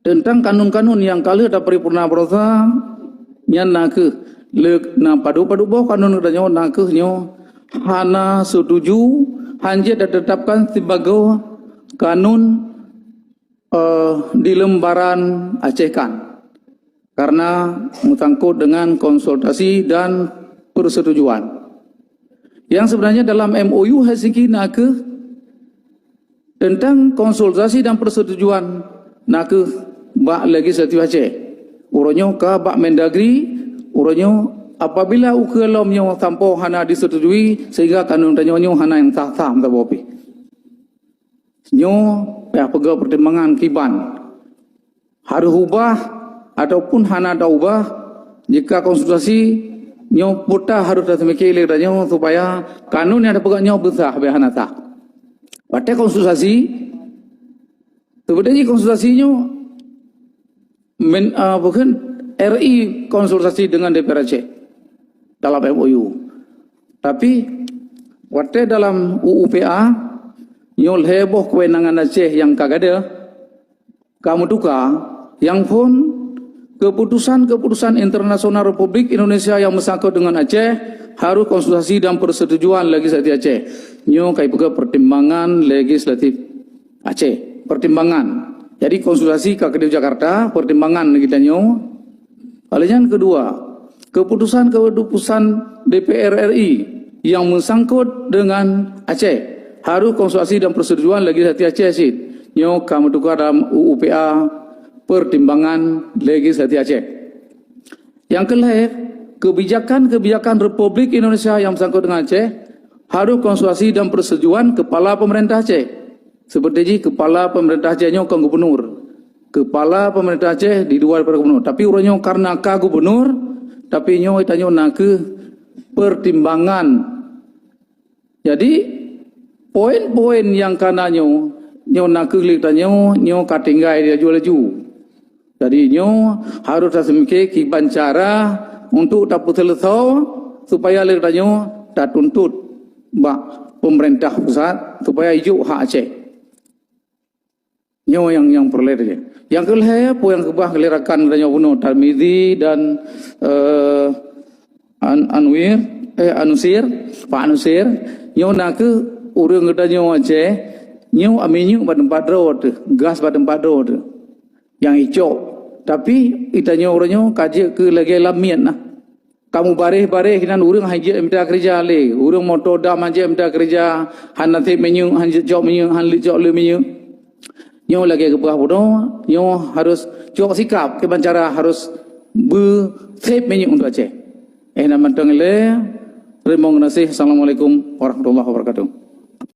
tentang kanun-kanun yang kala da paripurna prosa nyan na ke le na padu-padu bo kanun da nyo na ke nyo hana setuju hanje ditetapkan sebagai kanun di lembaran Aceh kan, karena menyangkut dengan konsultasi dan persetujuan. Yang sebenarnya dalam MOU Helsinki nake tentang konsultasi dan persetujuan nake bak legislatif Aceh. Uronyo ka bak Mendagri, uronyo apabila ukelomnyo tampo hana disetujui sehingga kanun danyo hana yang sah-sah mtabopi. Nyo pegawai pertimbangan kiban harus ubah ataupun hana ada ubah jika konsultasi nyo puta harus tersemikir danyo supaya kanun yang ada pegang nyo besar behana sah. Pada konsultasi sebenarnya konsultasinya bukan RI konsultasi dengan DPR Aceh dalam MOU, tapi waktu dalam UUPA nyol heboh kewenangan Aceh yang kagada kamu duka yang pun keputusan internasional Republik Indonesia yang mesangkut dengan Aceh harus konsultasi dan persetujuan legislatif Aceh. Nyo kai pega pertimbangan legislatif Aceh, pertimbangan. Jadi konsultasi ke KDU Jakarta, pertimbangan kita nyo. Yang kedua, keputusan DPR RI yang mesangkut dengan Aceh harus konsultasi dan persetujuan legislatif Aceh Sid. Nyo kamu tukar dalam UUPA pertimbangan legislatif Aceh. Yang kelima, kebijakan Republik Indonesia yang bersangkut dengan Aceh harus konsultasi dan persetujuan kepala pemerintah Aceh. Seperti ini kepala pemerintah Aceh nyo kan gubernur. Kepala pemerintah Aceh di luar daripada gubernur. Tapi urangnya karena ka gubernur, tapi nyo itanyo nak ke pertimbangan. Jadi poin-poin yang kananyo nyo nak klik tanyo nyo katinggai dia jual laju. Jadi nyo harus tersemikir kiban cara untuk dapat selesai supaya lek tanyo tak tuntut bak pemerintah pusat supaya ijuk hak Aceh. Nyo yang perlu dia. Yang kelima poin yang kebah kelirakan tanyo bunuh Tarmizi dan Anusir, Pak Anusir nyo nak ke urang ngedanyo Aceh, nyo aminyu pada tempat road, gas pada tempat road, yang hijau. Tapi itanyo orangnya kaji ke lagi lamian nah. Kamu bareh kinan urang haji minta kerja le, urang motor dah manja minta kerja, han nanti menyu, han jok menyu, han li jok le menyu. Nyo lagi kebah bodoh, nyo harus jok sikap ke cara harus save menyu untuk Aceh. Nama tengele, terima kasih. Assalamualaikum warahmatullahi wabarakatuh.